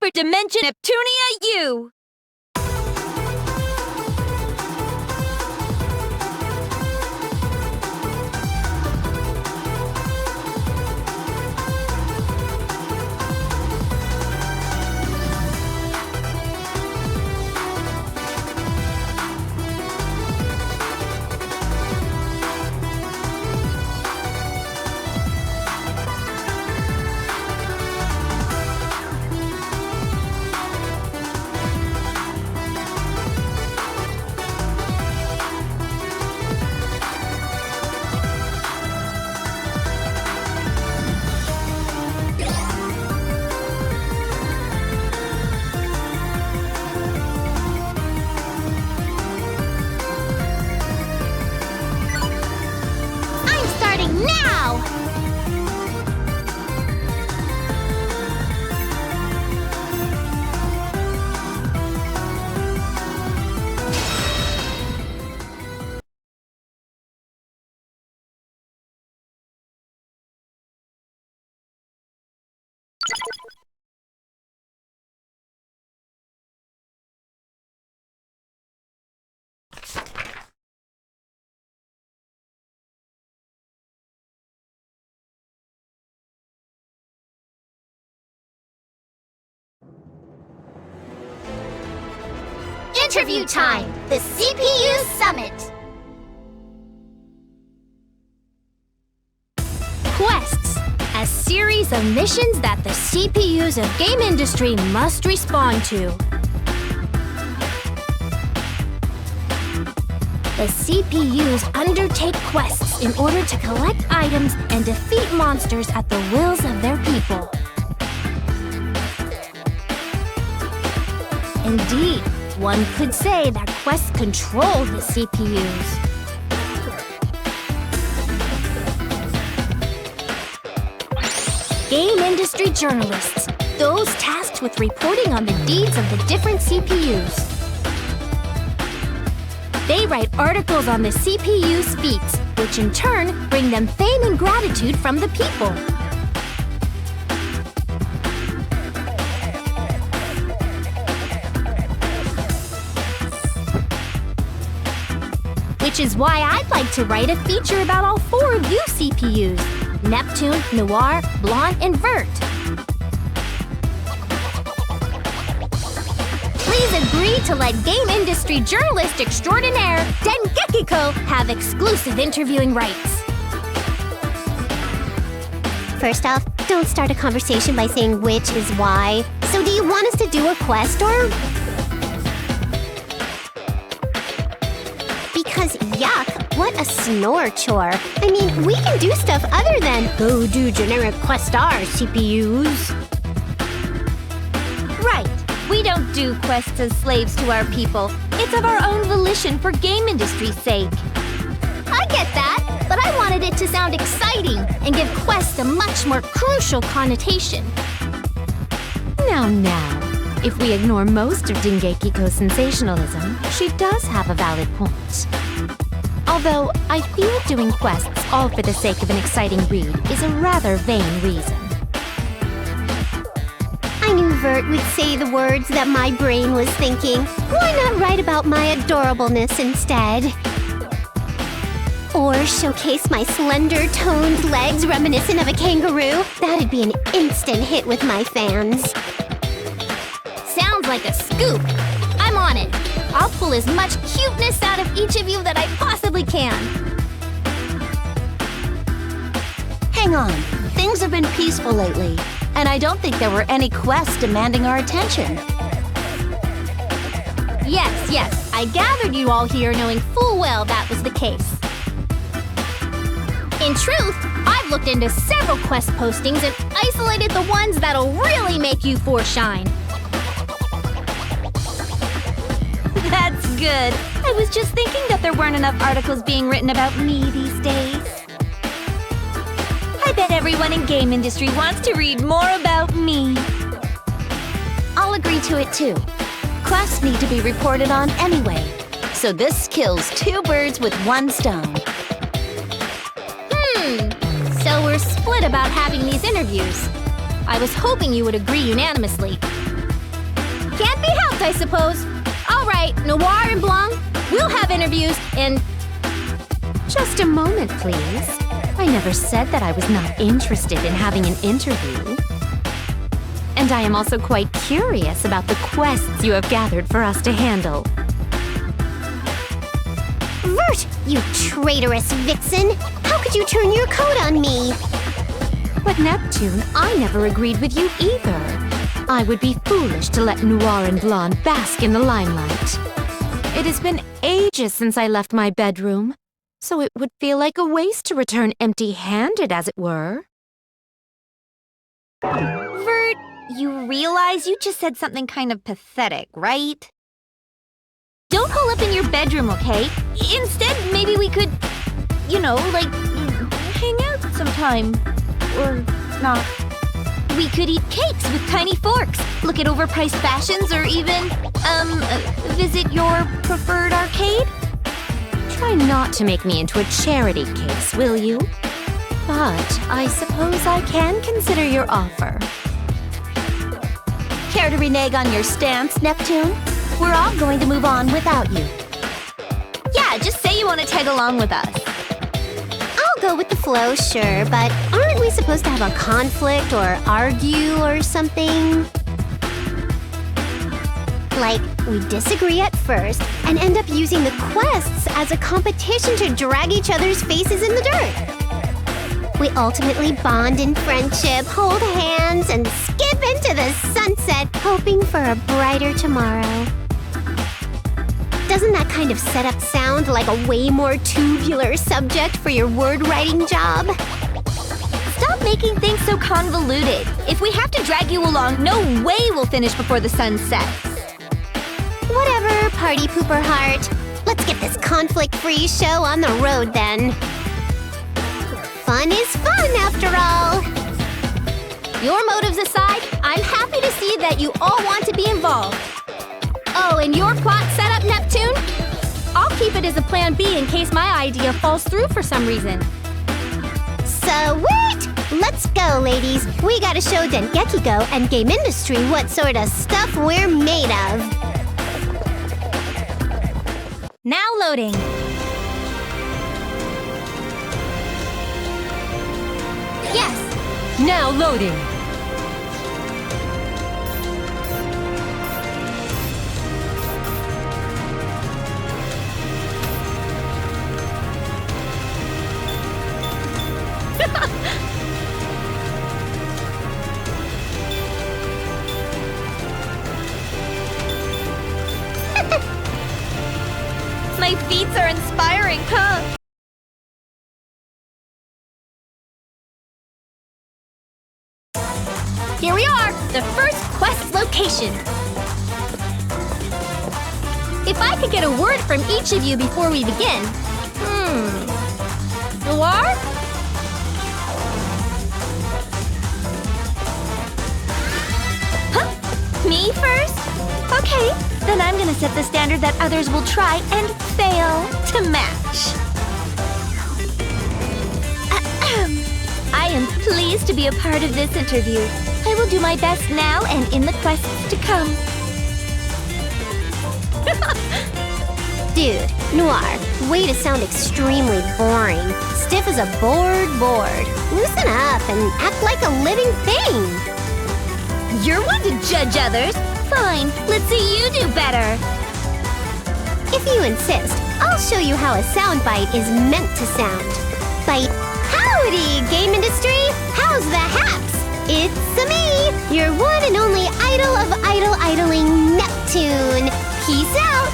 Hyperdimension Neptunia U! Interview time! The CPU Summit! Quests, a series of missions that the CPUs of game industry must respond to. The CPUs undertake quests in order to collect items and defeat monsters at the wills of their people. Indeed, one could say that quests control the CPUs. Game industry journalists, those tasked with reporting on the deeds of the different CPUs. They write articles on the CPU's feats, which in turn bring them fame and gratitude from the people. Which is why I'd like to write a feature about all four of you CPUs: Neptune, Noir, Blanc, and Vert. Please agree to let game industry journalist extraordinaire Dengekiko have exclusive interviewing rights. First off, don't start a conversation by saying which is why. So do you want us to do a quest or... Because yuck, what a snore chore. I mean, we can do stuff other than go do generic quest R, CPUs. Right. We don't do quests as slaves to our people. It's of our own volition for game industry's sake. I get that, but I wanted it to sound exciting and give quests a much more crucial connotation. Now, if we ignore most of Dengekiko's sensationalism, she does have a valid point. Although, I feel doing quests all for the sake of an exciting read is a rather vain reason. I knew Vert would say the words that my brain was thinking. Why not write about my adorableness instead? Or showcase my slender, toned legs reminiscent of a kangaroo? That'd be an instant hit with my fans. Sounds like a scoop. I'm on it. I'll pull as much cuteness out of each of you that I possibly can. Hang on. Things have been peaceful lately, and I don't think there were any quests demanding our attention. Yes, I gathered you all here knowing full well that was the case. In truth, I've looked into several quest postings and isolated the ones that'll really make you shine. That's good. I was just thinking that there weren't enough articles being written about me these days. I bet everyone in game industry wants to read more about me. I'll agree to it too. Quests need to be reported on anyway, so this kills two birds with one stone. So we're split about having these interviews. I was hoping you would agree unanimously. Can't be helped, I suppose. All right, Noir and Blanc, we'll have interviews and... Just a moment, please. I never said that I was not interested in having an interview. And I am also quite curious about the quests you have gathered for us to handle. Vert, you traitorous vixen! How could you turn your coat on me? But Neptune, I never agreed with you either. I would be foolish to let Noir and Blonde bask in the limelight. It has been ages since I left my bedroom, so it would feel like a waste to return empty-handed, as it were. Vert, you realize you just said something kind of pathetic, right? Don't hole up in your bedroom, okay? Instead, maybe we could, you know, like, hang out sometime. Or not. We could eat cakes with tiny forks, look at overpriced fashions, or even, visit your preferred arcade? Try not to make me into a charity case, will you? But I suppose I can consider your offer. Care to renege on your stance, Neptune? We're all going to move on without you. Yeah, just say you want to tag along with us. I'll go with the flow, sure, but aren't we supposed to have a conflict or argue or something? Like, we disagree at first and end up using the quests as a competition to drag each other's faces in the dirt. We ultimately bond in friendship, hold hands, and skip into the sunset, hoping for a brighter tomorrow. Doesn't that kind of setup sound like a way more tubular subject for your word-writing job? Stop making things so convoluted. If we have to drag you along, no way we'll finish before the sun sets. Whatever, party pooper heart. Let's get this conflict-free show on the road then. Fun is fun, after all. Your motives aside, I'm happy to see that you all want to be involved. Oh, and your plot setup, Neptune? I'll keep it as a plan B in case my idea falls through for some reason. Sweet! Let's go, ladies. We gotta show Dengeki and game industry what sort of stuff we're made of. Now loading. Yes, Now loading. My feats are inspiring, huh? here we are, the first quest location. If I could get a word from each of you before we begin. Noir? Huh? Me first? Okay, then I'm gonna set the standard that others will try and fail to match. I am pleased to be a part of this interview. I will do my best now and in the quests to come. Dude, Noir, way to sound extremely boring. Stiff as a board. Loosen up and act like a living thing. You're one to judge others. Fine, let's see you do better. If you insist, I'll show you how a soundbite is meant to sound. Bite. Howdy, game industry! How's the haps? It's me, your one and only idol of idling Neptune. Peace out!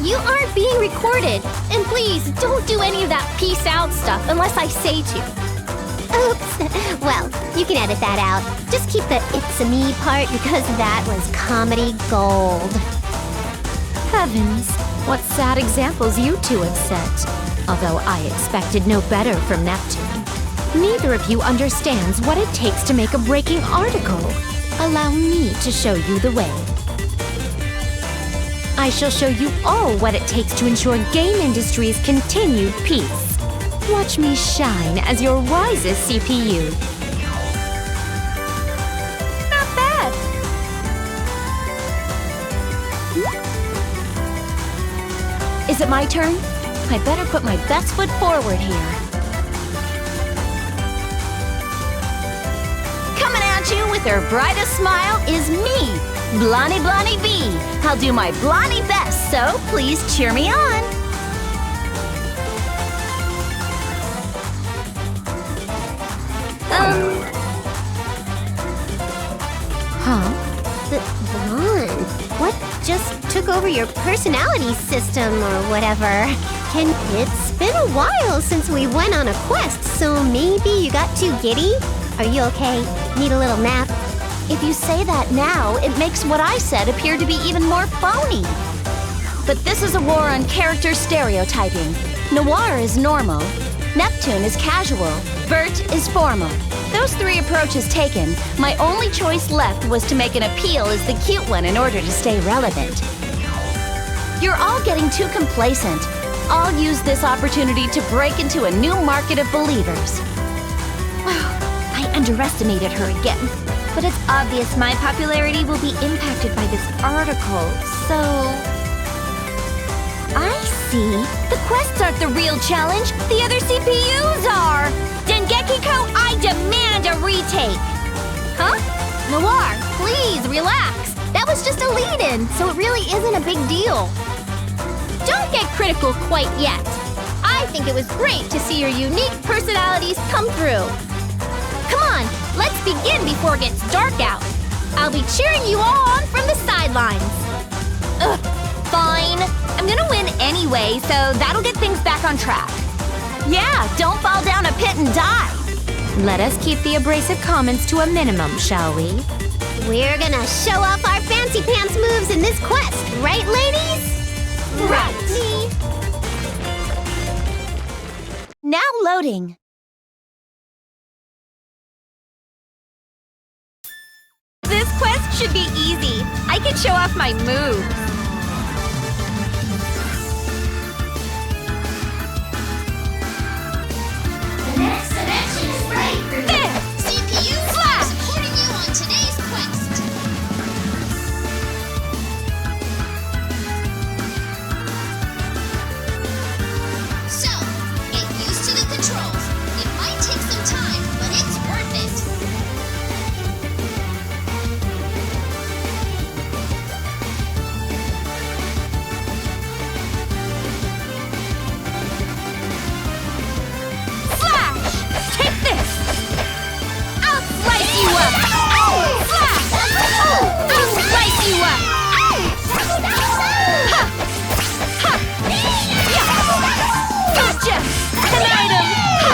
You aren't being recorded. And please, don't do any of that peace out stuff unless I say to. Oops. Well, you can edit that out. Just keep the it's-a-me part because that was comedy gold. Heavens, what sad examples you two have set. Although I expected no better from Neptune. Neither of you understands what it takes to make a breaking article. Allow me to show you the way. I shall show you all what it takes to ensure game industry's continued peace. Watch me shine as your wisest CPU. Not bad. Is it my turn? I better put my best foot forward here. Coming at you with her brightest smile is me, Blondie Blondie B. I'll do my Blondie best, so please cheer me on. Huh? Blonde, what just took over your personality system or whatever? It's been a while since we went on a quest, so maybe you got too giddy? Are you okay? Need a little nap? If you say that now, it makes what I said appear to be even more phony. But this is a war on character stereotyping. Noir is normal, Neptune is casual, Bert is formal. Those three approaches taken, my only choice left was to make an appeal as the cute one in order to stay relevant. You're all getting too complacent. I'll use this opportunity to break into a new market of believers. I underestimated her again. But it's obvious my popularity will be impacted by this article, so... I see. The quests aren't the real challenge. The other CPUs are! Dengeki-ko, I demand a retake! Huh? Noir, please relax. That was just a lead-in, so it really isn't a big deal. Don't get critical quite yet. I think it was great to see your unique personalities come through. Come on, let's begin before it gets dark out. I'll be cheering you all on from the sidelines. Ugh, fine. I'm gonna win anyway, so that'll get things back on track. Yeah, don't fall down a pit and die. Let us keep the abrasive comments to a minimum, shall we? We're gonna show off our fancy pants moves in this quest, right, ladies? Right. Me. Now loading. This quest should be easy. I can show off my moves. The next connection is ready for you. CPU Slash! supporting you on today's quest. So, get used to the controls. It might take some time, but it's worth it. Take this! I'll slice you up! Slash! I'll slice you up! Ha! Ha! Yeah! Gotcha! An item! Ha!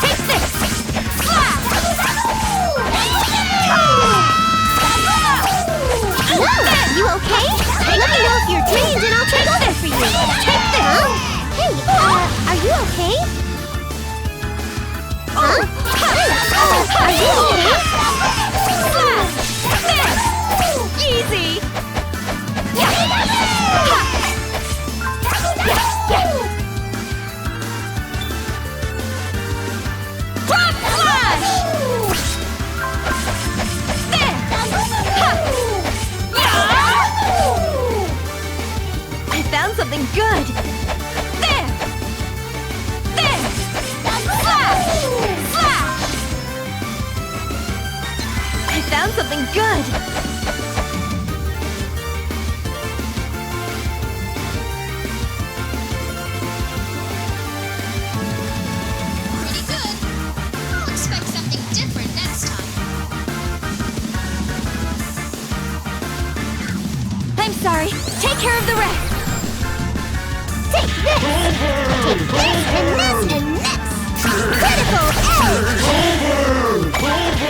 Take this! Slash! You okay? Let me know if you're drained and I'll take over for you. Take this! Hey, are you okay? Huh? Are you okay? Slash! This! Easy! Yeah! Ha! Drop slash! There! Ha! Yeah! I found something good! There! There! Slash! Slash! I found something good! Pretty good. I'll expect something different next time. I'm sorry. Take care of the rest. Take this! Take this and this and this! Critical edge!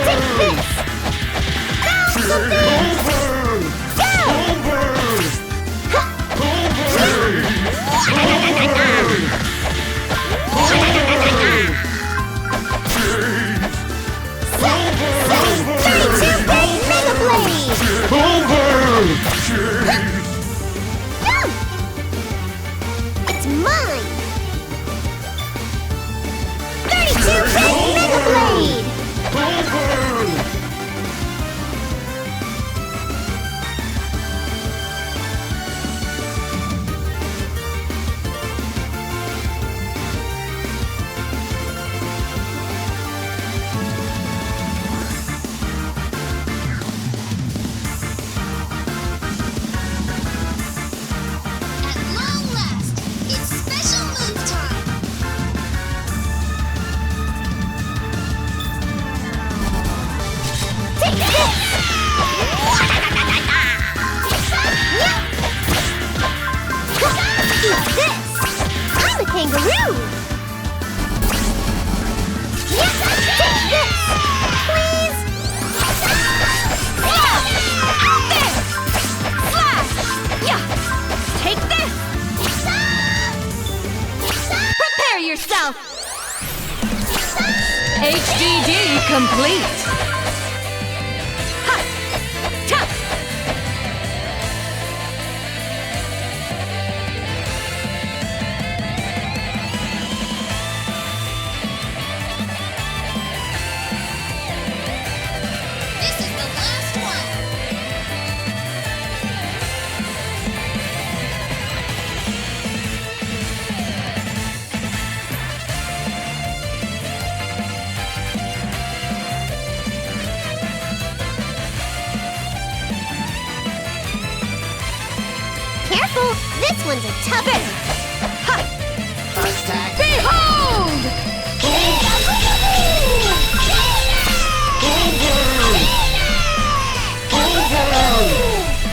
Take this! Bounce of this! Go! Mega Blade! It's mine! 32-bit Mega Blade! complete! Ha! Ta! This is the last one. Careful, this one's a tough one. Behold!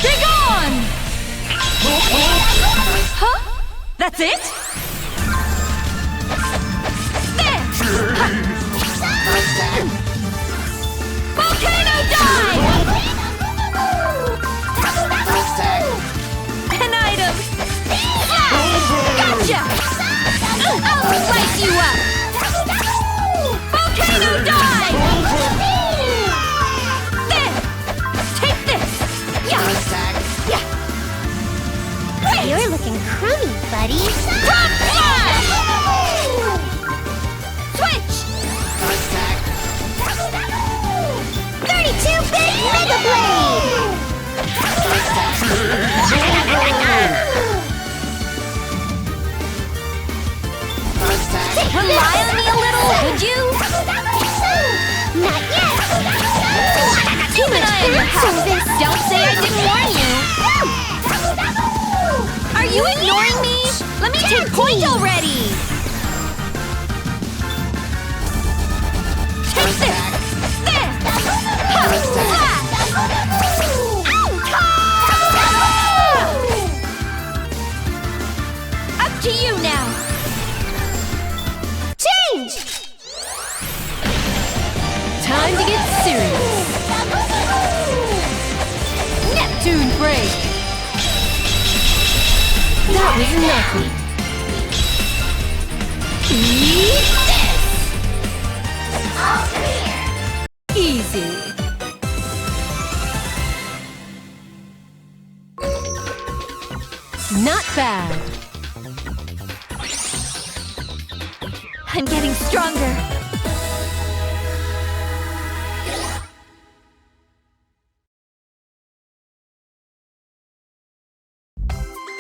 Be gone! Huh? That's it? There! Volcano dive! An item! Gotcha! I'll slice you up! Volcano dive! There! Take this! Yeah! Yeah! Wait! You're looking crummy, buddy. Top flash! Switch! 32-bit Mega Blade! Rely on me a little, would you? Not yet! Keep an eye on your house. Don't say I didn't warn you. Are you ignoring me? Let me take point already. Take this. There. Ha, flat. Out. Up to you now. Change! Time to get serious. Neptune break. That was nothing. Eat this. Easy. Not bad. I'm getting stronger.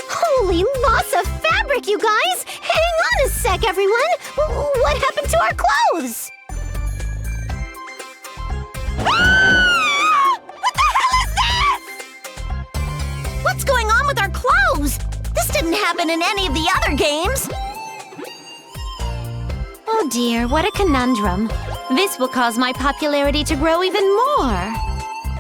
Holy loss of fabric, you guys! Hang on a sec, everyone! What happened to our clothes? What the hell is this? What's going on with our clothes? This didn't happen in any of the other games. Oh dear, what a conundrum. This will cause my popularity to grow even more.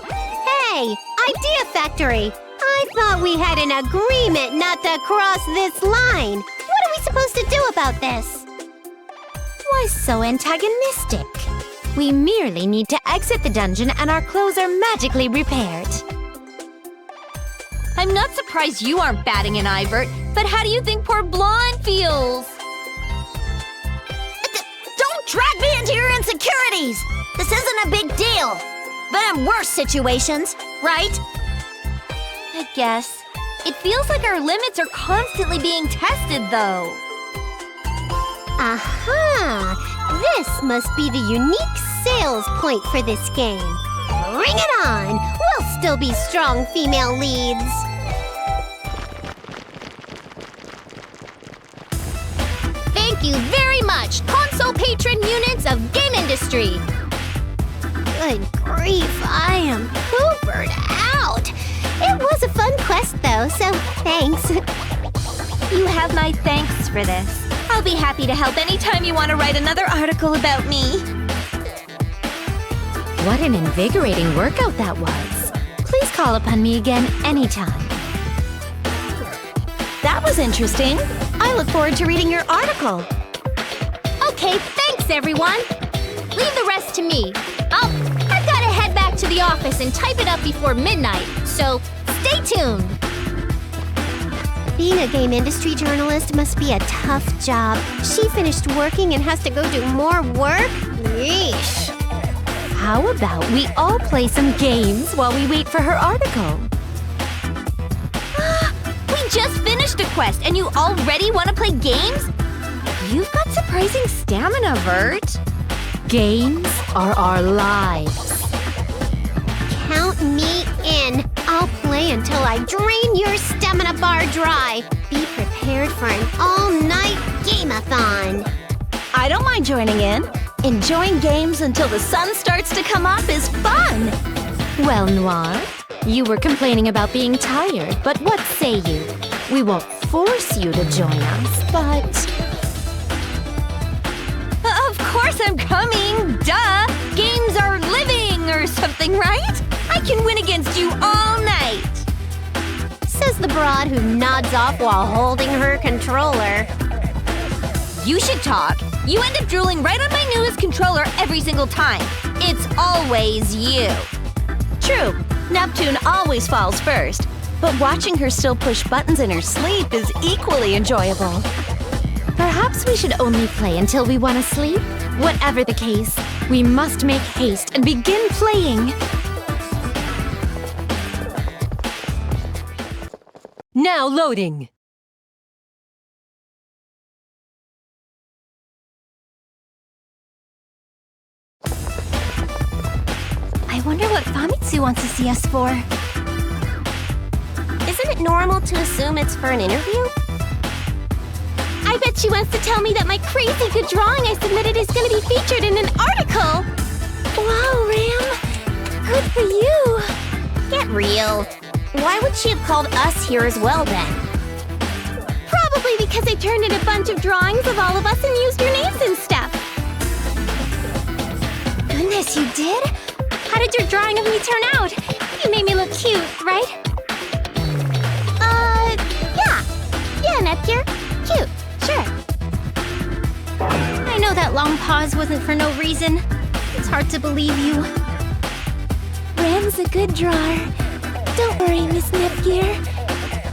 Hey, Idea Factory! I thought we had an agreement not to cross this line. What are we supposed to do about this? Why so antagonistic? We merely need to exit the dungeon and our clothes are magically repaired. I'm not surprised you aren't batting an eye, Bert, but how do you think poor Blonde feels? Don't drag me into your insecurities! This isn't a big deal. But in worse situations, right? I guess. It feels like our limits are constantly being tested, though. Aha! This must be the unique sales point for this game. Bring it on! We'll still be strong female leads. Thank you very much, console patron units of game industry. Good grief, I am poopered out. It was a fun quest, though, so thanks. You have my thanks for this. I'll be happy to help anytime you want to write another article about me. What an invigorating workout that was. Please call upon me again anytime. That was interesting. I look forward to reading your article. Okay, thanks everyone. Leave the rest to me. I've got to head back to the office and type it up before midnight, so stay tuned. Being a game industry journalist must be a tough job. She finished working and has to go do more work? Yeesh. How about we all play some games while we wait for her article? We just finished a quest and you already want to play games? You've got surprising stamina, Vert. Games are our lives. Count me in. I'll play until I drain your stamina bar dry. Be prepared for an all-night game-a-thon. I don't mind joining in. Enjoying games until the sun starts to come up is fun. Well, Noir, you were complaining about being tired, but what say you? We won't force you to join us, but... Of course I'm coming, duh! Games are living or something, right? I can win against you all night! Says the broad who nods off while holding her controller. You should talk. You end up drooling right on my newest controller every single time. It's always you. True, Neptune always falls first, but watching her still push buttons in her sleep is equally enjoyable. Perhaps we should only play until we want to sleep? Whatever the case, we must make haste and begin playing. Now loading. I wonder what Famitsu wants to see us for. Isn't it normal to assume it's for an interview? I bet she wants to tell me that my crazy good drawing I submitted is going to be featured in an article. Wow, Ram. Good for you. Get real. Why would she have called us here as well then? Probably because I turned in a bunch of drawings of all of us and used your names and stuff. Goodness, you did? How did your drawing of me turn out? You made me look cute, right? Yeah. Yeah, Neptune. Cute. Sure. I know that long pause wasn't for no reason. It's hard to believe you. Ram's a good drawer. Don't worry, Miss Nepgear.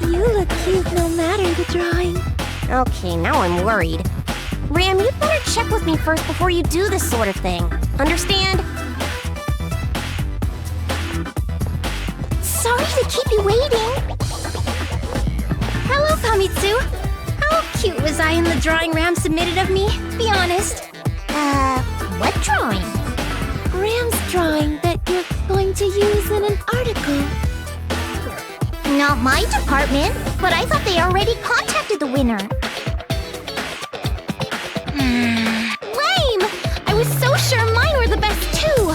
You look cute no matter the drawing. Okay, now I'm worried. Ram, you'd better check with me first before you do this sort of thing. Understand? Sorry to keep you waiting. Hello, Famitsu. How cute was I in the drawing Ram submitted of me? Be honest. What drawing? Ram's drawing that you're going to use in an article. Not my department, but I thought they already contacted the winner. Lame! I was so sure mine were the best too.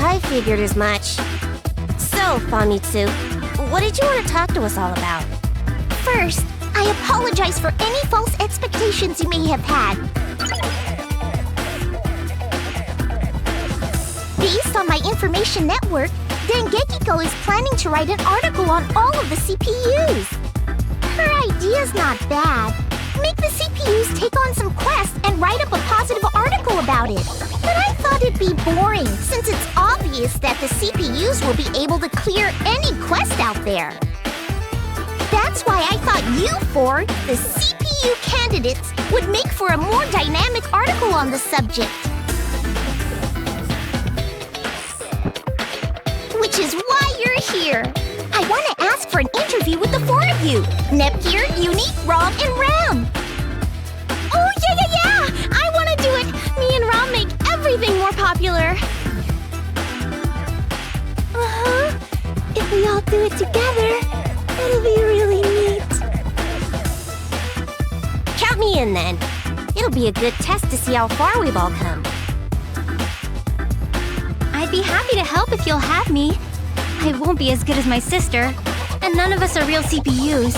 I figured as much. So, Famitsu, what did you want to talk to us all about? First, I apologize for any false expectations you may have had. Based on my information network, Dengekiko is planning to write an article on all of the CPUs. Her idea's not bad. Make the CPUs take on some quests and write up a positive article about it. But I thought it'd be boring, since it's obvious that the CPUs will be able to clear any quest out there. That's why I thought you four, the CPU candidates, would make for a more dynamic article on the subject. Which is why you're here. I want to ask for an interview with the four of you. Nepgear, Uni, Rom, and Ram. Oh, yeah! I want to do it! Me and Ram make everything more popular. If we all do it together, it'll be really neat. Count me in then. It'll be a good test to see how far we've all come. I'd be happy to help if you'll have me. I won't be as good as my sister, and none of us are real CPUs.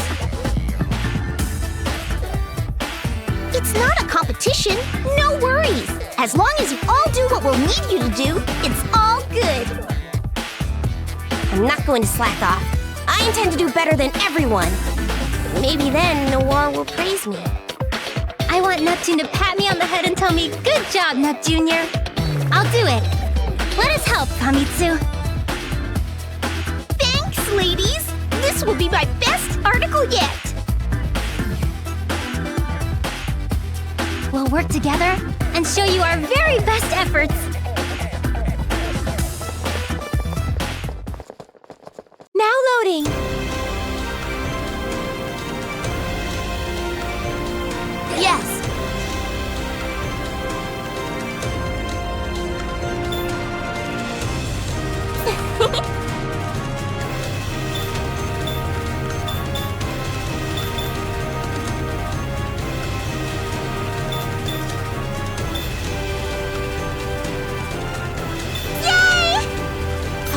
It's not a competition. No worries. As long as you all do what we'll need you to do, it's all good. I'm not going to slack off. I intend to do better than everyone. Maybe then Noir will praise me. I want Neptune to pat me on the head and tell me, "Good job, Nep Jr." I'll do it. Let us help, Famitsu. Thanks, ladies. This will be my best article yet. We'll work together and show you our very best efforts.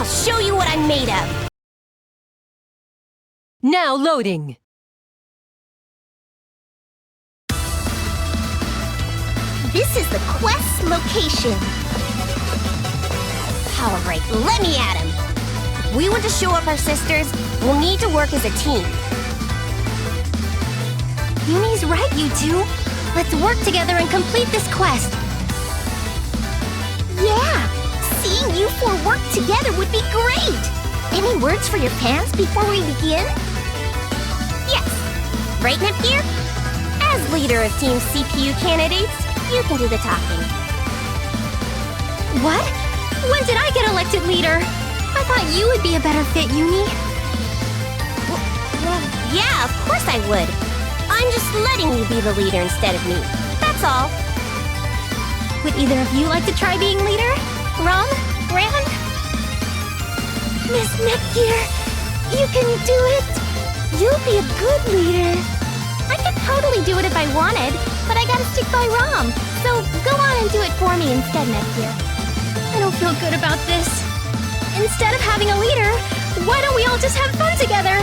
show you what I'm made of. Now loading. This is the quest's location. All right, let me at him. If we want to show up our sisters, we'll need to work as a team. Yumi's right, you two. Let's work together and complete this quest. Yeah, seeing you four work together would be great. Any words for your fans before we begin? Yes. Right, Nepgear? As leader of Team CPU candidates, you can do the talking. What? When did I get elected leader? I thought you would be a better fit, Yumi. Well, yeah, of course I would. I'm just letting you be the leader instead of me. That's all. Would either of you like to try being leader? Rom? Ran? Miss Nepgear, you can do it. You'll be a good leader. I could totally do it if I wanted, but I gotta stick by Rom. So go on and do it for me instead, Nepgear. I don't feel good about this. Instead of having a leader, why don't we all just have fun together?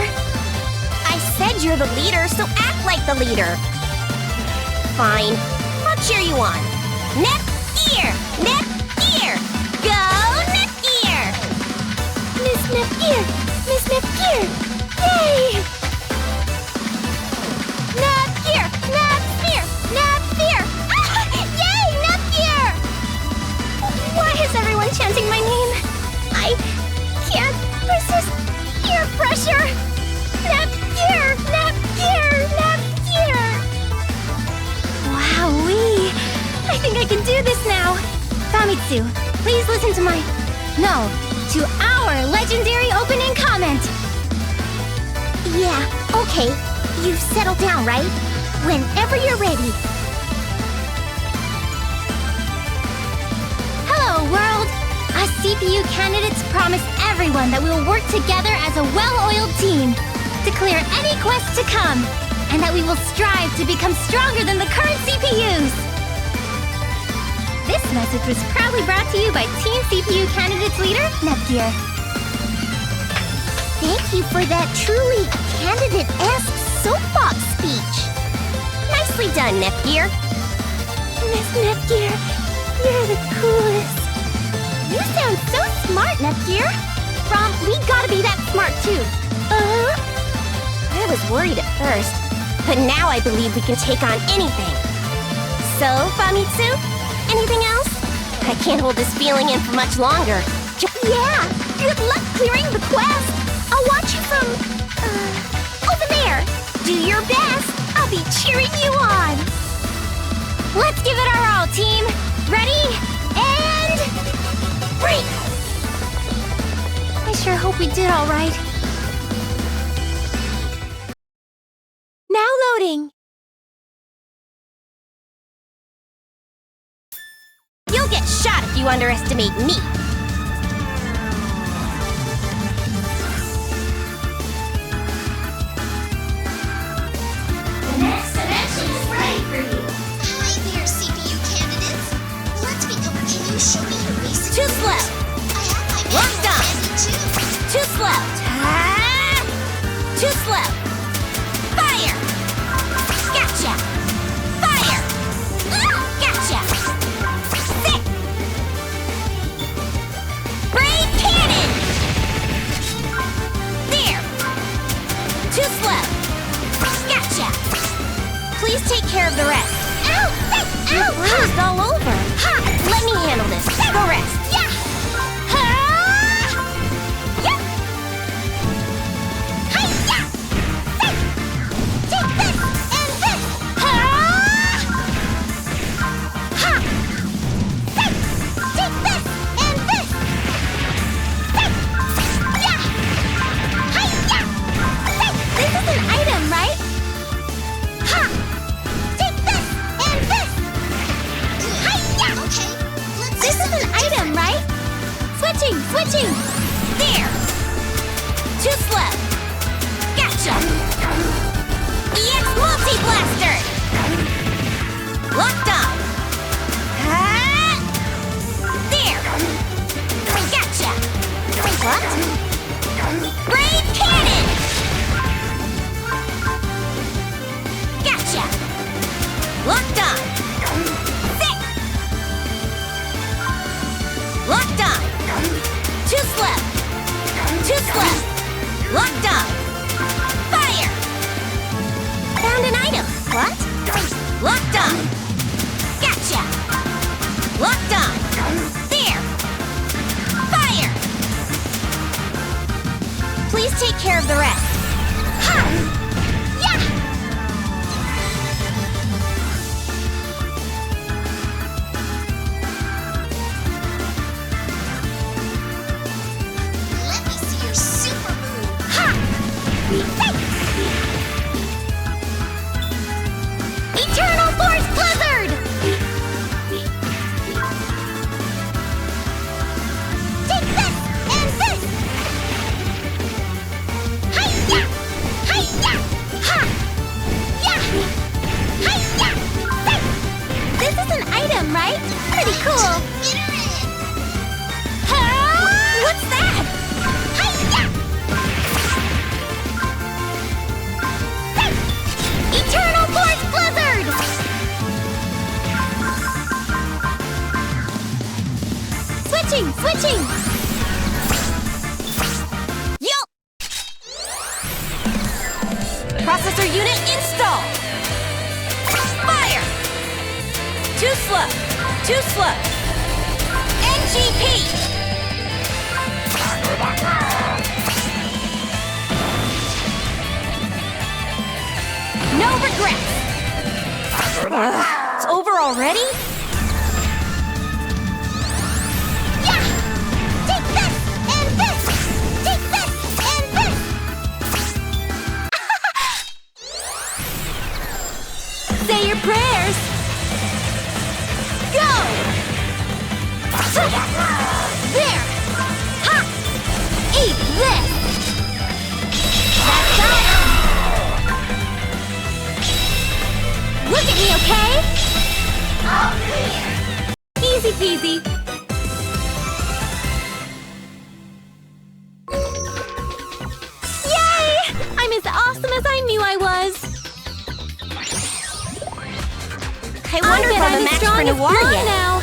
I said you're the leader, so act like the leader. Fine. I'll cheer you on. Nepgear! Nepgear! Go Nepgear! Miss Nepgear! Miss Nepgear! Yay! Nepgear! Nepgear! Nepgear! Yay, Nepgear! Why is everyone chanting my name? I can't resist peer pressure! Nepgear! Nepgear! Nepgear! Wowee! I think I can do this now! Famitsu, please listen to my... No, to our legendary opening comment! Yeah, okay. You've settled down, right? Whenever you're ready. Hello, world! Us CPU candidates promise everyone that we will work together as a well-oiled team to clear any quest to come, and that we will strive to become stronger than the current CPUs! This message was proudly brought to you by Team CPU Candidates Leader, Nepgear. Thank you for that truly candidate-esque soapbox speech. Nicely done, Nepgear. Miss Nepgear, you're the coolest. You sound so smart, Nepgear. Rom, we gotta be that smart too. I was worried at first, but now I believe we can take on anything. So, Famitsu, anything else? I can't hold this feeling in for much longer. Yeah, good luck clearing the quest. I'll watch you from, over there. Do your best. I'll be cheering you on. Let's give it our all, team. Ready? And... break! I sure hope we did all right. Now loading. You'll get shot if you underestimate me. The next dimension is ready for you. Hi there, CPU candidates. Let's become. Can you show me your basic Too moves? slow. I have my Locked basic on. ready too. Too slow. Too slow. Fire. Gotcha. Fire. Gotcha. Sick. Brain cannon. There. Too slow. Gotcha. Please take care of the rest. Ow! You're bruised all over. Ha! Let me handle this. Go rest. Yeah. Ha! Yeah. Hi-ya! Take this and this. Ha! Ha! Take this and this. Yeah. Hi-ya! This is an item, right? Ha! Take this and this. Hi-ya! Okay, let's This is an item, right? Switching! There! Too slow! Gotcha! EX Multi-Blaster! Locked on! There! Gotcha! What? Brain cannon! Gotcha! Locked on! Sit! Locked on! Two slip! Two slip! Locked on! Fire! Found an item. What? Locked on! Gotcha! Locked on! There! Fire! Please take care of the rest. Ha! Yeah! Let me see your super move. Ha! Eternal Force Blizzard! Take this and this! Hi-ya! Hi-ya! Ha! Yeah! Hi-ya! This is an item, right? Pretty cool. What's that? Hi-ya! Eternal Force Blizzard! Switching! Yo! Processor unit install! Fire! Too slow! Too slow! NGP! No regrets! It's over already? Yeah! Take this and this! Take this and this! Say your prayers! Go! There! Ha! Eat this! That's up! Look at me, okay? Easy peasy. Yay! I'm as awesome as I knew I was. I wonder if I'm a as match strong for as Noir Blonde yet. now.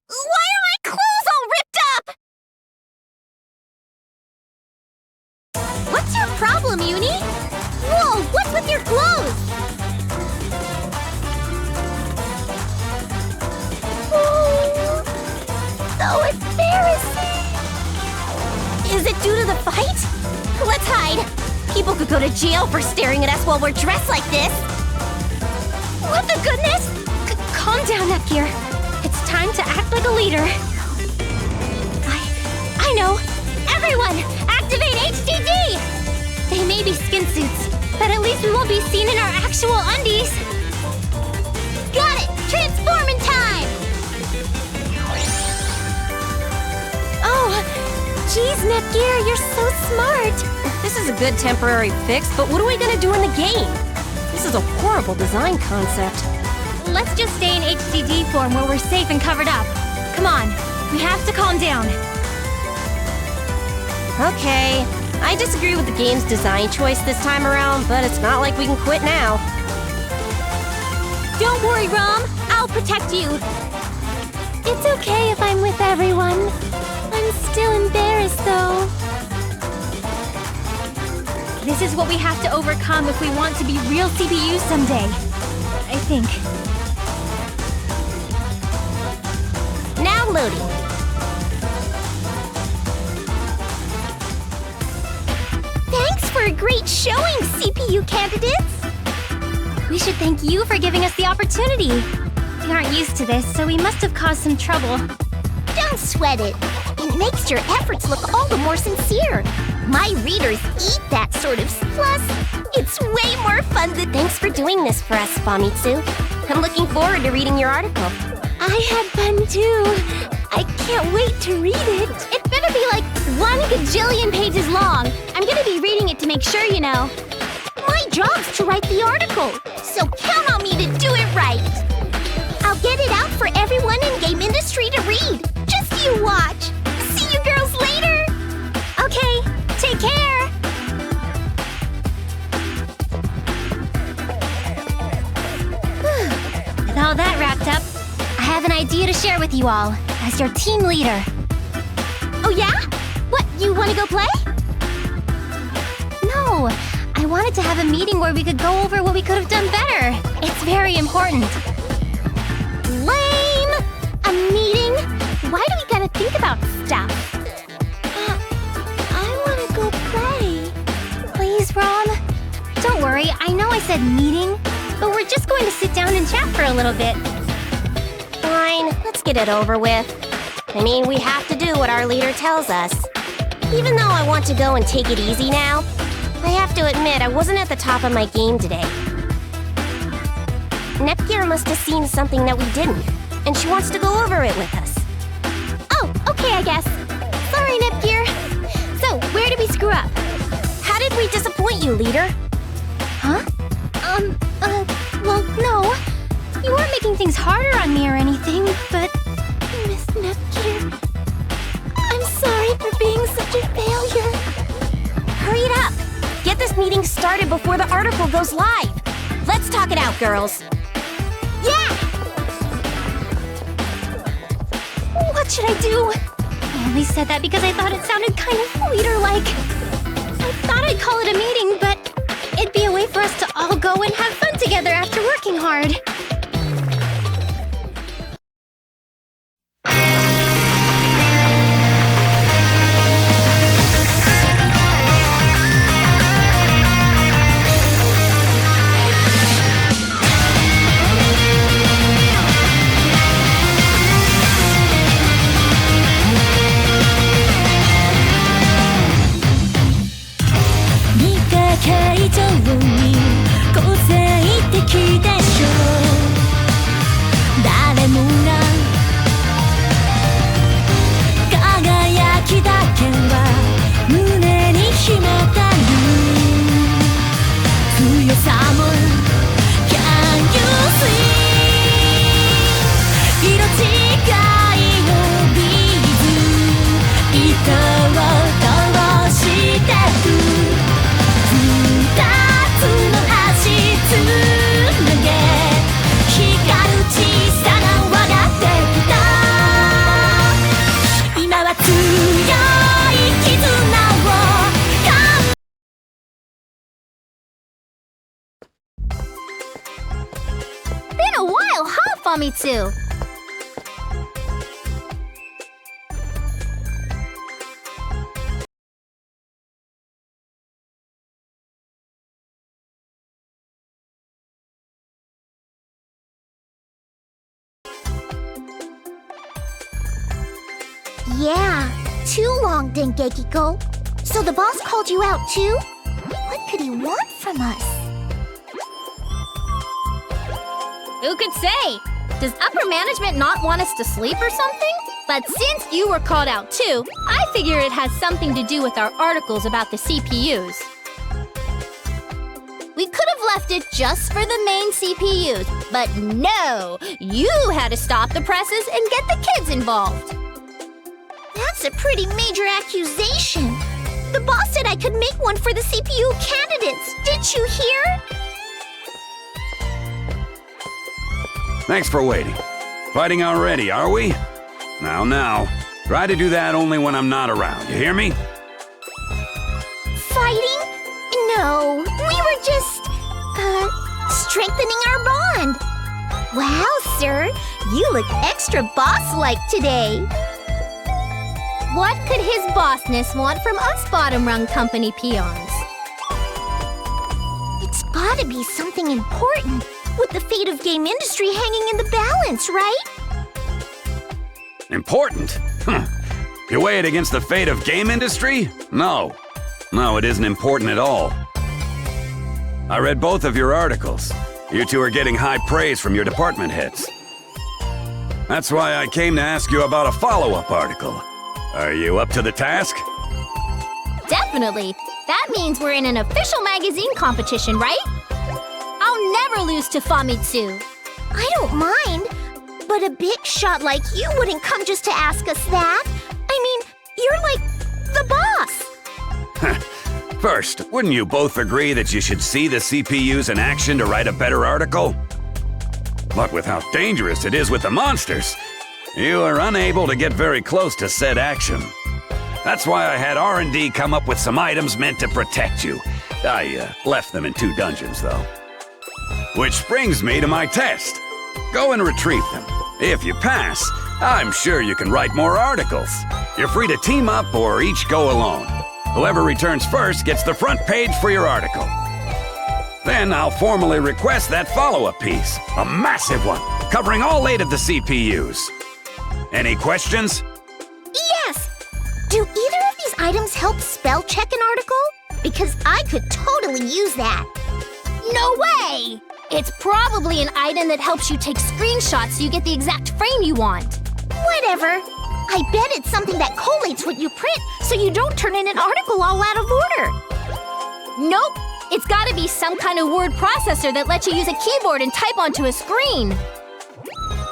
Why are my clothes all ripped up? What's your problem, Uni? Whoa, what's with your clothes? Oh, so embarrassing. Is it due to the fight? Let's hide. People could go to jail for staring at us while we're dressed like this. What the goodness? Calm down, Netgear. It's time to act like a leader. I know. Everyone, activate HDD! They may be skin suits, but at least we won't be seen in our actual undies. Got it! Transforming time! Oh, geez, Netgear, you're so smart. This is a good temporary fix, but what are we gonna do in the game? This is a horrible design concept. Let's just stay in HDD form where we're safe and covered up. Come on, we have to calm down. Okay, I disagree with the game's design choice this time around, but it's not like we can quit now. Don't worry, Rom. I'll protect you. It's okay if I'm with everyone. I'm still embarrassed, though. This is what we have to overcome if we want to be real CPUs someday. I think. Now loading. Thanks for a great showing, CPU candidates! We should thank you for giving us the opportunity. We aren't used to this, so we must have caused some trouble. Don't sweat it. It makes your efforts look all the more sincere. My readers eat that sort of... Plus, it's way more fun than... Thanks for doing this for us, Famitsu. I'm looking forward to reading your article. I had fun too. I can't wait to read it. It better be like 1 gajillion pages long. I'm gonna be reading it to make sure, you know. My job's to write the article, so count on me to do it right. I'll get it out for everyone in game industry to read. Just you watch. See you girls later. Okay, take care. With all that wrapped up, I have an idea to share with you all as your team leader. Oh yeah? What, you want to go play? No, I wanted to have a meeting where we could go over what we could have done better. It's very important. Lame! A meeting? Why do we gotta think about stuff? I wanna go play. Please, Rom. Don't worry, I know I said meeting, but we're just going to sit down and chat for a little bit. Fine, let's get it over with. I mean, we have to do what our leader tells us. Even though I want to go and take it easy now, I have to admit I wasn't at the top of my game today. Nepgear must have seen something that we didn't, and she wants to go over it with us. Oh, okay, I guess. Sorry, Nepgear. So, where did we screw up? How did we disappoint you, leader? Huh? Well, no. You weren't making things harder on me or anything, but... Miss Nepgear, I'm sorry for being such a failure. Hurry it up! Get this meeting started before the article goes live. Let's talk it out, girls. Yeah! What should I do? I only said that because I thought it sounded kind of leader-like. I thought I'd call it a meeting, but it'd be a way for us to all go and have fun together after working hard. Been a while, huh, Famitsu? Yeah, too long, Dengeki-go. So the boss called you out too? What could he want from us? Who could say? Does upper management not want us to sleep or something? But since you were called out too, I figure it has something to do with our articles about the CPUs. We could have left it just for the main CPUs, but no! You had to stop the presses and get the kids involved. That's a pretty major accusation. The boss said I could make one for the CPU candidates. Did you hear? Thanks for waiting. Fighting already, are we? Now. Try to do that only when I'm not around, you hear me? Fighting? No, we were just, strengthening our bond. Wow, sir, you look extra boss-like today. What could his bossness want from us bottom-rung company peons? It's gotta be something important, with the fate of game industry hanging in the balance, right? Important? You weigh it against the fate of game industry? No, it isn't important at all. I read both of your articles. You two are getting high praise from your department heads. That's why I came to ask you about a follow-up article. Are you up to the task? Definitely. That means we're in an official magazine competition, right? I'll never lose to Famitsu. I don't mind, but a big shot like you wouldn't come just to ask us that. I mean, you're like the boss. First, wouldn't you both agree that you should see the CPUs in action to write a better article? But with how dangerous it is with the monsters, you are unable to get very close to said action. That's why I had R&D come up with some items meant to protect you. I left them in 2 dungeons, though. Which brings me to my test. Go and retrieve them. If you pass, I'm sure you can write more articles. You're free to team up or each go alone. Whoever returns first gets the front page for your article. Then I'll formally request that follow-up piece, a massive one, covering all 8 of the CPUs. Any questions? Yes! Do either of these items help spell check an article? Because I could totally use that. No way! It's probably an item that helps you take screenshots so you get the exact frame you want. Whatever. I bet it's something that collates what you print so you don't turn in an article all out of order. Nope. It's gotta be some kind of word processor that lets you use a keyboard and type onto a screen.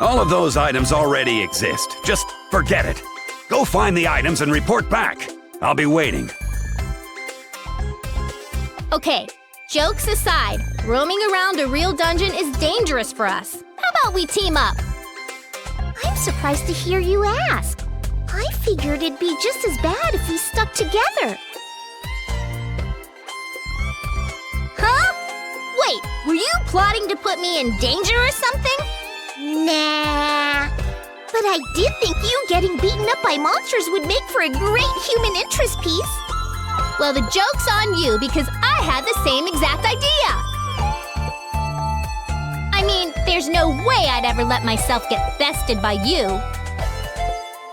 All of those items already exist. Just forget it. Go find the items and report back. I'll be waiting. Okay, jokes aside, roaming around a real dungeon is dangerous for us. How about we team up? I'm surprised to hear you ask. I figured it'd be just as bad if we stuck together. Huh? Wait, were you plotting to put me in danger or something? Nah. But I did think you getting beaten up by monsters would make for a great human interest piece. Well, the joke's on you because I had the same exact idea. I mean, there's no way I'd ever let myself get bested by you.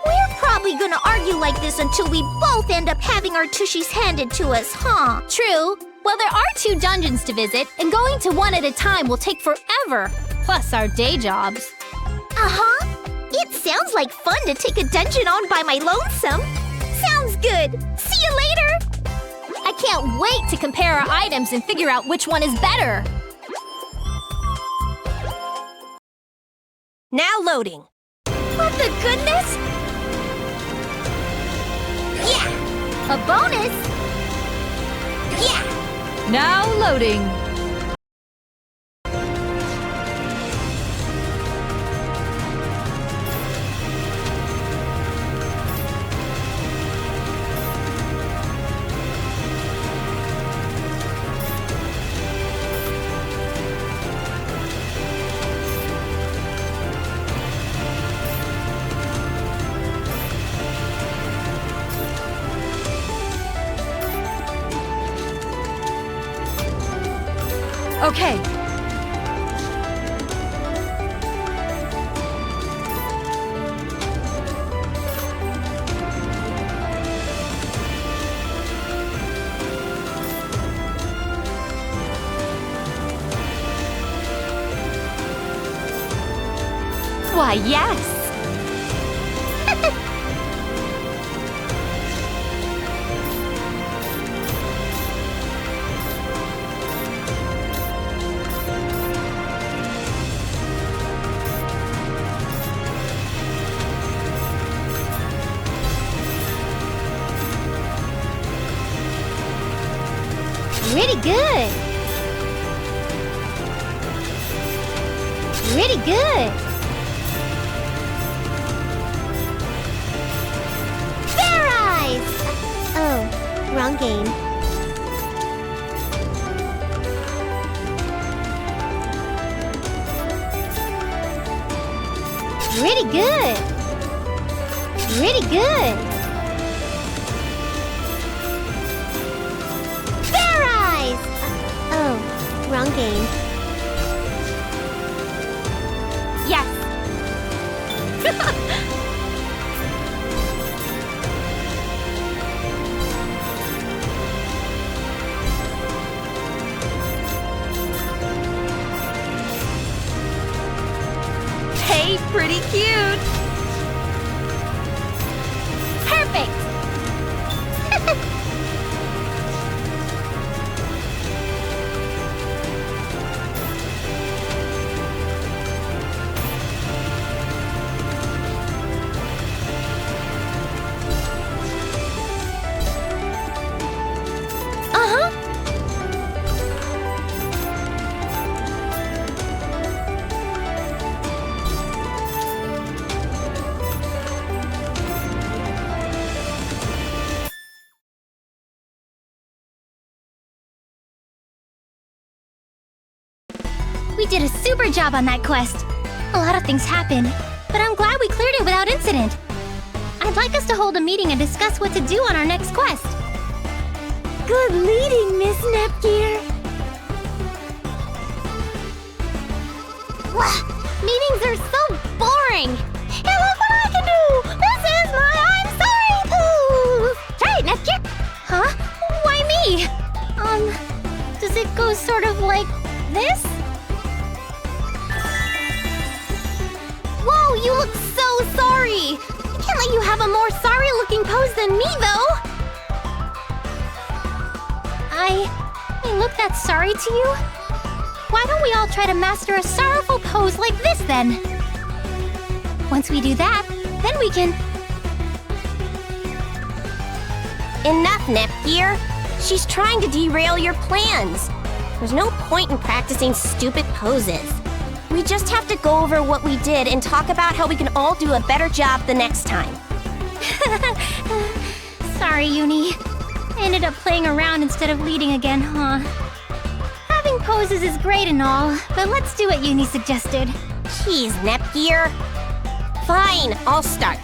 We're probably gonna argue like this until we both end up having our tushies handed to us, huh? True. Well, there are 2 dungeons to visit, and going to one at a time will take forever. Plus our day jobs. Uh-huh. It sounds like fun to take a dungeon on by my lonesome. Sounds good. See you later. I can't wait to compare our items and figure out which one is better. Now loading. What the goodness? Yeah. A bonus? Yeah. Now loading. Okay. Why, yes. Pretty good. Pretty good. Fair eyes! Oh, wrong game. Pretty good. Pretty good. Fair eyes! Oh, wrong game. Yes. Hey, pretty cute. Perfect! did a super job on that quest. A lot of things happened, but I'm glad we cleared it without incident. I'd like us to hold a meeting and discuss what to do on our next quest. Good leading, Miss Nepgear. Meetings are so boring. Hey, look what I can do! This is my I'm sorry pose! Try it, Nepgear! Huh? Why me? Does it go sort of like this? Whoa, you look so sorry! I can't let you have a more sorry-looking pose than me, though! I look that sorry to you? Why don't we all try to master a sorrowful pose like this, then? Once we do that, then we can... Enough, Nepgear. She's trying to derail your plans. There's no point in practicing stupid poses. We just have to go over what we did and talk about how we can all do a better job the next time. Sorry, Uni. I ended up playing around instead of leading again, huh? Having poses is great and all, but let's do what Uni suggested. Jeez, Nepgear. Fine, I'll start.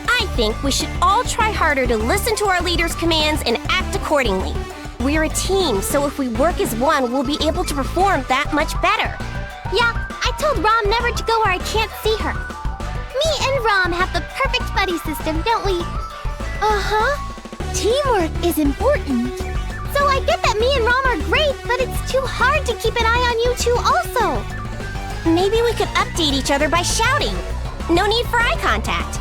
I think we should all try harder to listen to our leader's commands and act accordingly. We're a team, so if we work as one, we'll be able to perform that much better. Yeah, I told Rom never to go where I can't see her. Me and Rom have the perfect buddy system, don't we? Uh-huh. Teamwork is important. So I get that me and Rom are great, but it's too hard to keep an eye on you two also. Maybe we could update each other by shouting. No need for eye contact.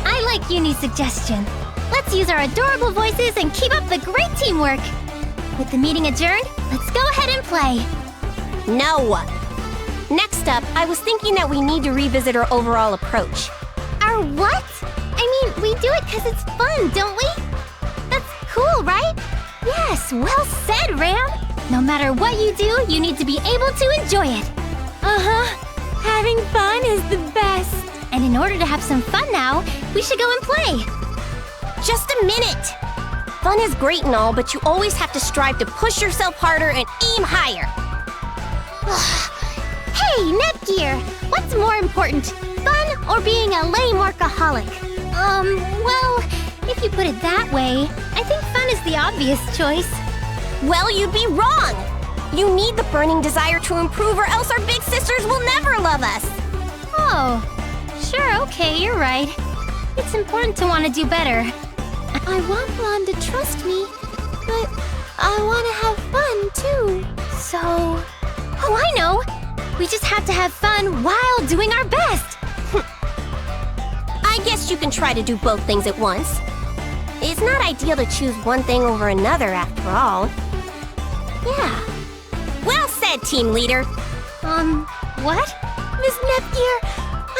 I like Uni's suggestion. Let's use our adorable voices and keep up the great teamwork. With the meeting adjourned, let's go ahead and play. No. Next up, I was thinking that we need to revisit our overall approach. Our what? I mean, we do it because it's fun, don't we? That's cool, right? Yes, well said, Ram. No matter what you do, you need to be able to enjoy it. Uh-huh. Having fun is the best. And in order to have some fun now, we should go and play. Just a minute! Fun is great and all, but you always have to strive to push yourself harder and aim higher. Hey, Nepgear! What's more important, fun or being a lame workaholic? Well, if you put it that way, I think fun is the obvious choice. Well, you'd be wrong! You need the burning desire to improve or else our big sisters will never love us! Oh, sure, okay, you're right. It's important to want to do better. I want Blonde to trust me, but I want to have fun too. So... Oh, I know! We just have to have fun while doing our best! I guess you can try to do both things at once. It's not ideal to choose one thing over another after all. Yeah. Well said, team leader! What? Miss Nepgear,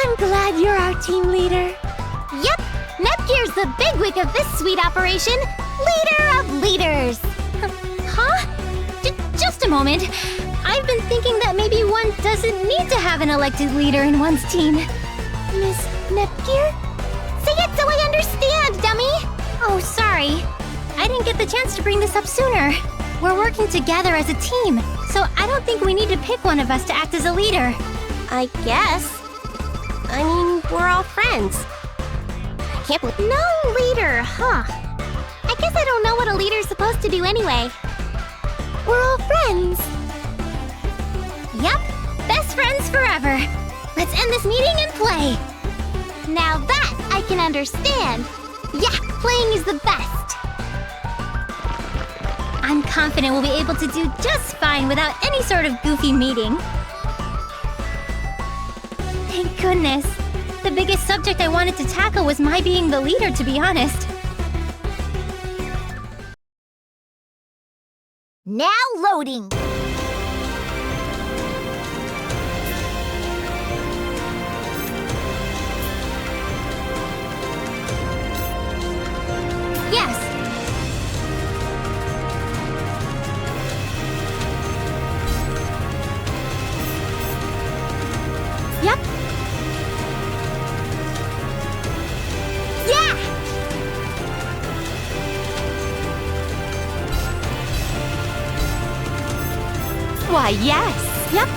I'm glad you're our team leader. Yep! Nepgear's the bigwig of this sweet operation! Leader of leaders! Huh? Just a moment. I've been thinking that maybe one doesn't need to have an elected leader in one's team. Miss Nepgear? Say it so I understand, dummy! Oh, sorry. I didn't get the chance to bring this up sooner. We're working together as a team, so I don't think we need to pick one of us to act as a leader. I guess. I mean, we're all friends. I can't believe... No leader, huh? I guess I don't know what a leader's supposed to do anyway. We're all friends. Yep, best friends forever. Let's end this meeting and play. Now that I can understand. Yeah, playing is the best. I'm confident we'll be able to do just fine without any sort of goofy meeting. Thank goodness. The biggest subject I wanted to tackle was my being the leader, to be honest. Now loading. Yes. Yep. Yeah! Why, yes. Yep.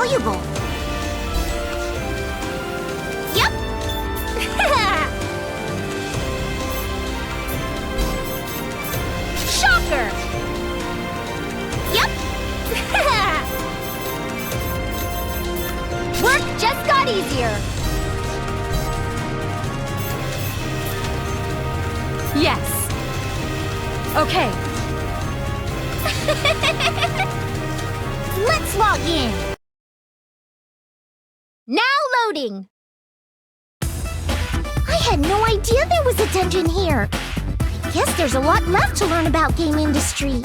valuable. Yep. Shocker! Yep. Work just got easier. Yes. Okay. Let's log in. Now loading. I had no idea there was a dungeon here. I guess there's a lot left to learn about game industry.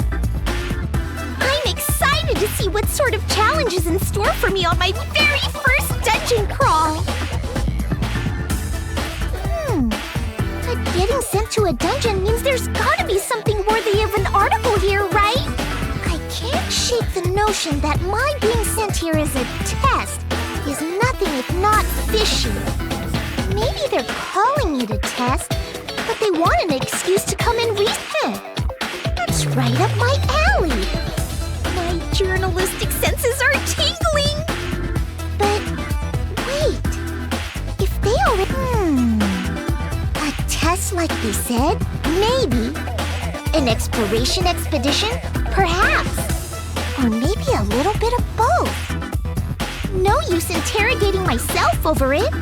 I'm excited to see what sort of challenge is in store for me on my very first dungeon crawl. But getting sent to a dungeon means there's gotta be something worthy of an article here, right? I can't shake the notion that my being sent here as a test is nothing if not fishy. Maybe they're calling it a test, but they want an excuse to come and That's right up my alley. My journalistic senses are tingling. But wait, if they already... A test like they said? Maybe. An exploration expedition? Perhaps. Or maybe a little bit of both. No use interrogating myself over it.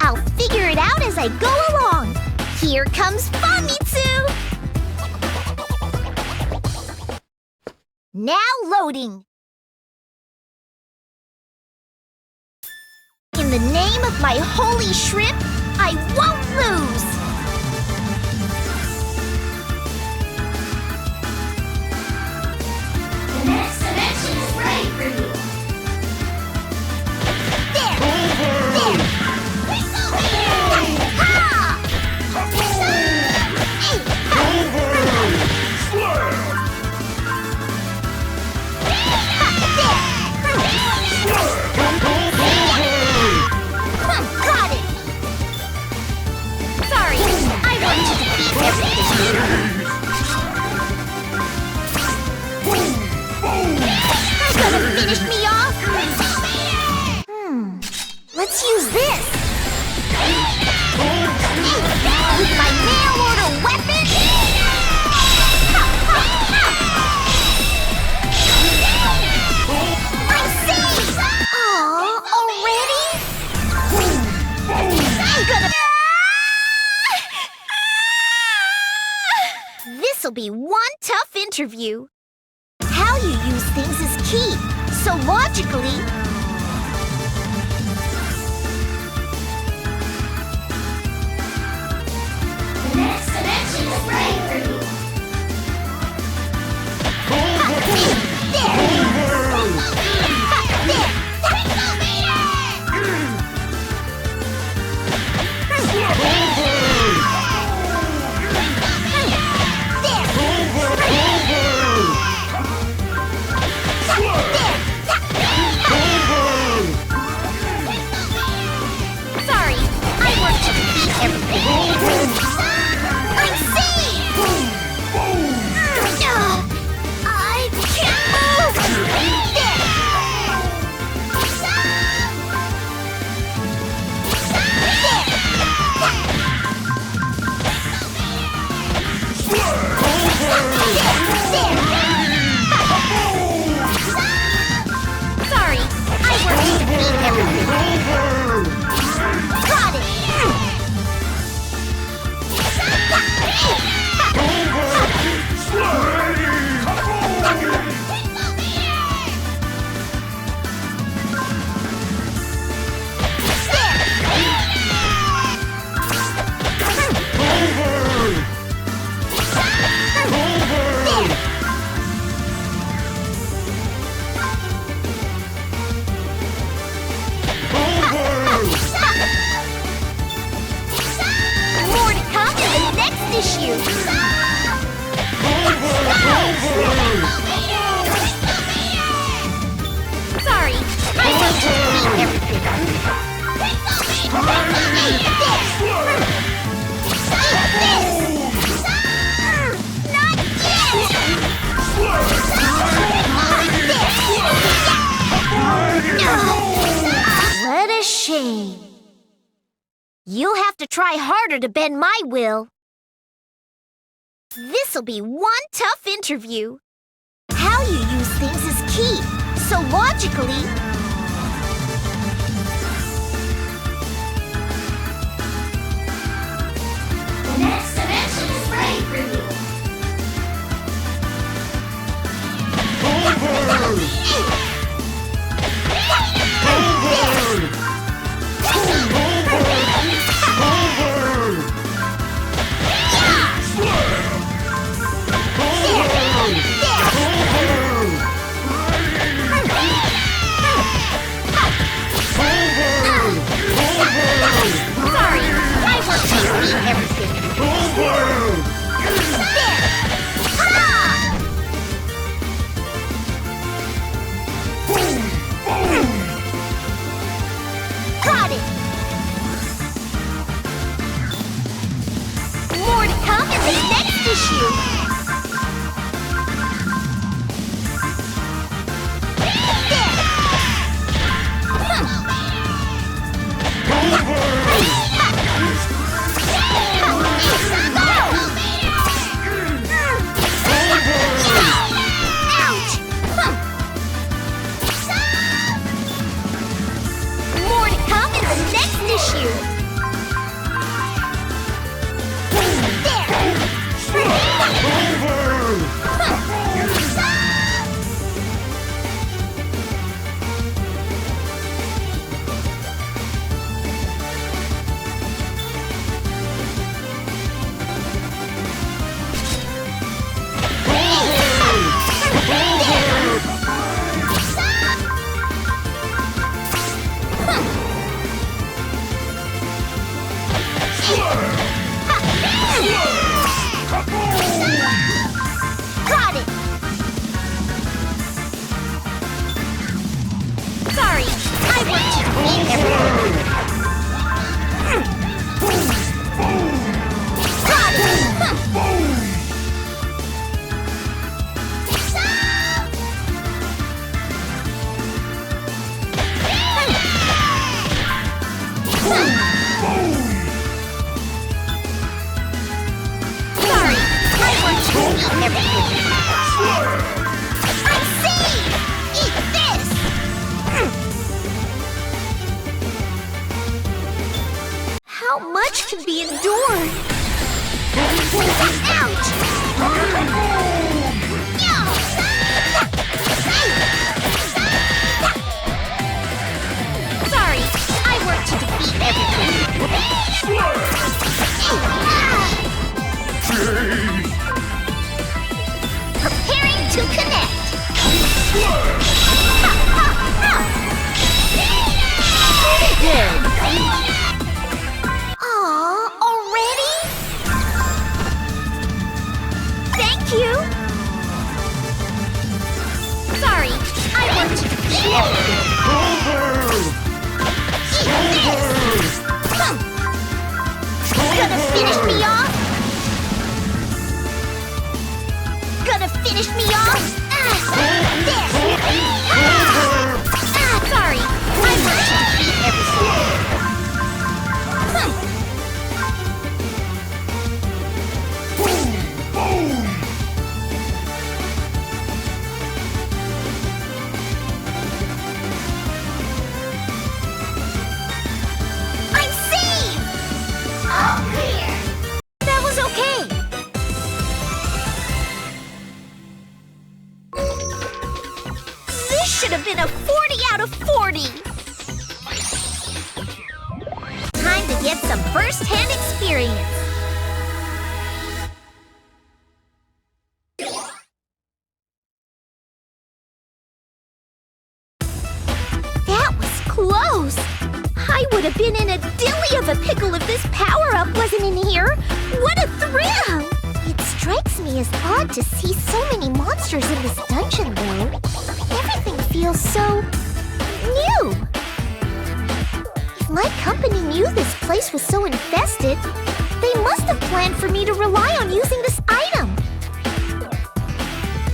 I'll figure it out as I go along. Here comes Famitsu! Now loading. In the name of my holy shrimp, I won't lose! The next dimension is ready for you. There! There! Ha! Got it! Sorry, I want to defeat everything. Gonna finish me off? Let's use this! With my mail-order weapon? I'm safe! Aw, already? I'm gonna... This'll be one tough interview. How you use things is key, so logically... The next dimension is ready for you. Sorry, I work to defeat everything. I'm safe! I can't move! Sorry, I work to defeat everything. Got it! More to come in the next issue. Sorry, I want to defeat everything. Not yet! to try harder to bend my will. This'll be one tough interview. How you use things is key, so logically... The next dimension is ready for you. Sorry, I worked to beat everything. Got it! More to come in the next issue! More to come in the next issue! Got it! Sorry, I worked to beat everyone. Got it! Sorry, I worked to beat everything. I see! Eat this! How much can be endured? Ouch! Sorry, I worked to defeat everything. Preparing to connect. Aw, already? Thank you. Sorry, I worked to defeat everything. Eat this! Gonna finish me off? Gonna finish me off? There! Sorry, I worked to defeat everything. I'm saved! All clear! That was okay. This should have been a 40 out of 40. Time to get some first-hand experience. That was close. I would have been in a dilly of a pickle if this power-up wasn't in here. What a thrill! It strikes me as odd to see so many monsters in this dungeon, though. Everything feels so... new. If my company knew this place was so infested, they must have planned for me to rely on using this item.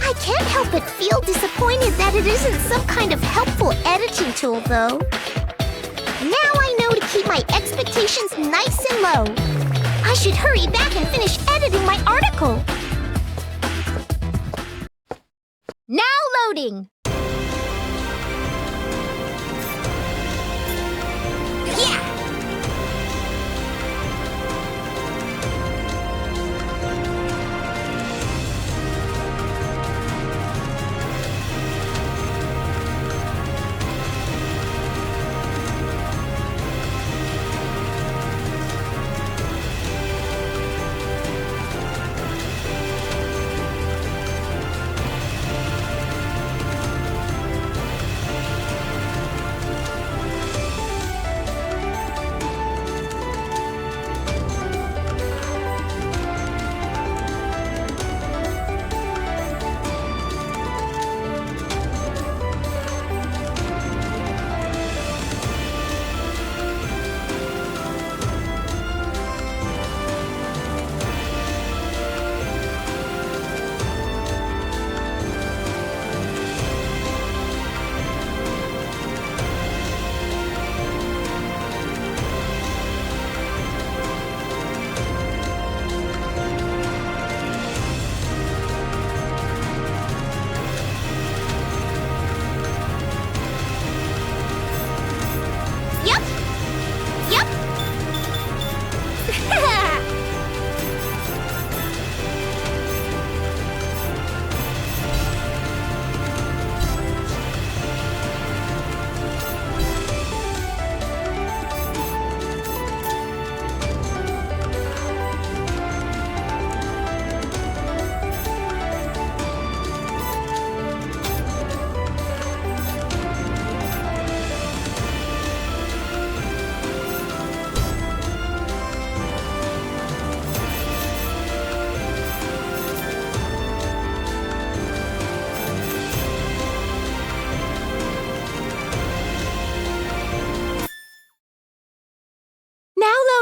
I can't help but feel disappointed that it isn't some kind of helpful editing tool, though. Now I know to keep my expectations nice and low. I should hurry back and finish editing my article. Now loading! Yeah!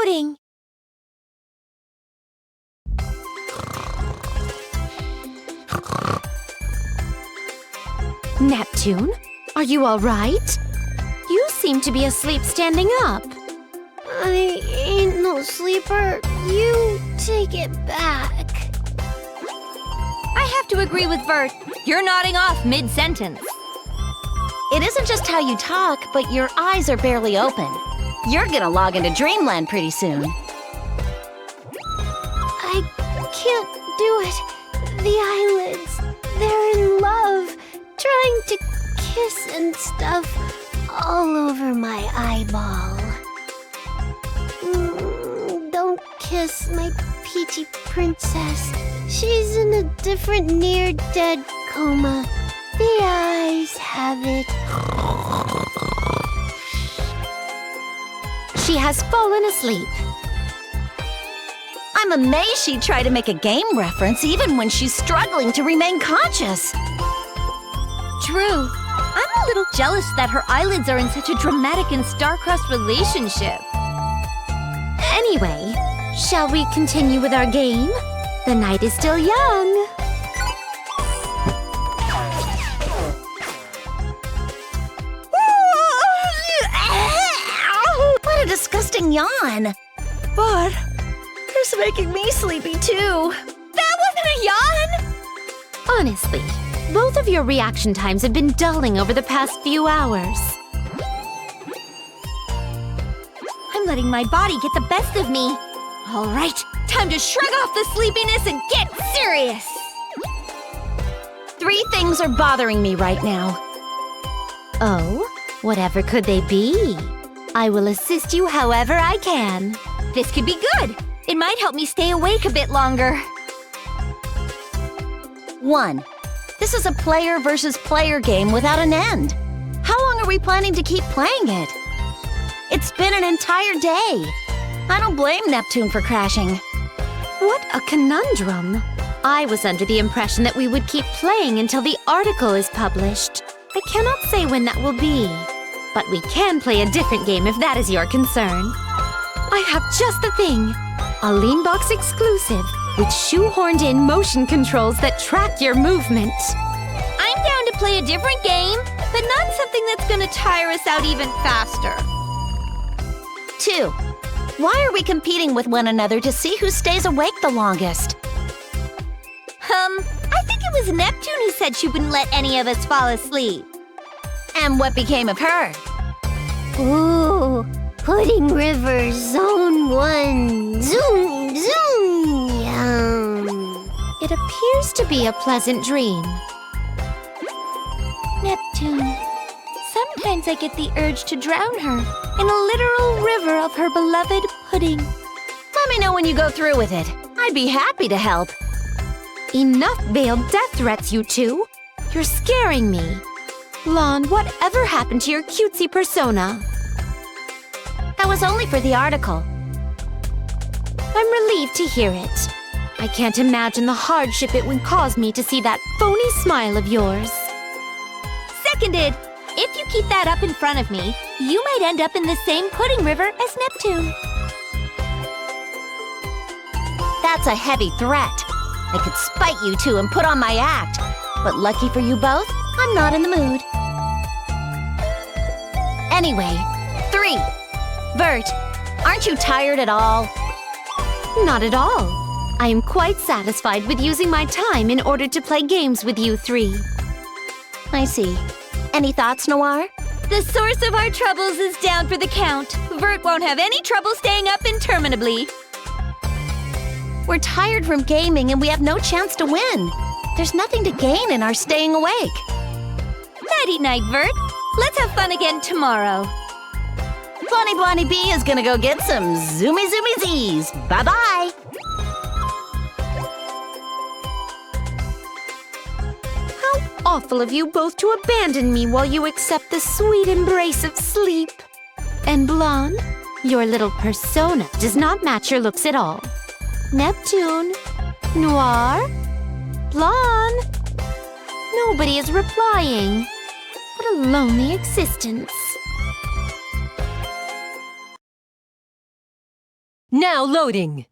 Loading. Neptune, are you all right? You seem to be asleep standing up. I ain't no sleeper. You take it back. I have to agree with Vert. You're nodding off mid-sentence. It isn't just how you talk, but your eyes are barely open. You're gonna log into Dreamland pretty soon. I can't do it. The eyelids, they're in love, trying to kiss and stuff all over my eyeball. Don't kiss my peachy princess. She's in a different near-dead coma. The eyes have it. She has fallen asleep. I'm amazed she'd try to make a game reference even when she's struggling to remain conscious. True. I'm a little jealous that her eyelids are in such a dramatic and star-crossed relationship. Anyway, shall we continue with our game? The night is still young. What a disgusting yawn. But it's making me sleepy too. That wasn't a yawn! Honestly, both of your reaction times have been dulling over the past few hours. I'm letting my body get the best of me. All right, time to shrug off the sleepiness and get serious. 3 things are bothering me right now. Oh, whatever could they be? I will assist you however I can. This could be good. It might help me stay awake a bit longer. 1. This is a player versus player game without an end. How long are we planning to keep playing it? It's been an entire day. I don't blame Neptune for crashing. What a conundrum. I was under the impression that we would keep playing until the article is published. I cannot say when that will be, but we can play a different game if that is your concern. I have just the thing. A Leanbox exclusive with shoehorned in motion controls that track your movement. I'm down to play a different game, but not something that's gonna tire us out even faster. too. Why are we competing with one another to see who stays awake the longest? I think it was Neptune who said she wouldn't let any of us fall asleep. And what became of her? Ooh, Pudding River Zone 1. Zoom, zoom, yum. It appears to be a pleasant dream. Neptune, sometimes I get the urge to drown her in a literal river of her beloved pudding. Let me know when you go through with it. I'd be happy to help. Enough veiled death threats, you two. You're scaring me. Blonde, whatever happened to your cutesy persona? That was only for the article. I'm relieved to hear it. I can't imagine the hardship it would cause me to see that phony smile of yours. Seconded! If you keep that up in front of me, you might end up in the same pudding river as Neptune. That's a heavy threat. I could spite you two and put on my act. But lucky for you both, I'm not in the mood. Anyway, 3. Vert, aren't you tired at all? Not at all. I am quite satisfied with using my time in order to play games with you three. I see. Any thoughts, Noir? The source of our troubles is down for the count. Vert won't have any trouble staying up interminably. We're tired from gaming and we have no chance to win. There's nothing to gain in our staying awake. Nighty-night, Vert. Let's have fun again tomorrow. Blondie Blondie B is gonna go get some zoomy zoomy Z's. Bye-bye. How awful of you both to abandon me while you accept the sweet embrace of sleep. And Blonde, your little persona does not match your looks at all. Neptune, Noir, Blonde. Nobody is replying. What a lonely existence. Now loading.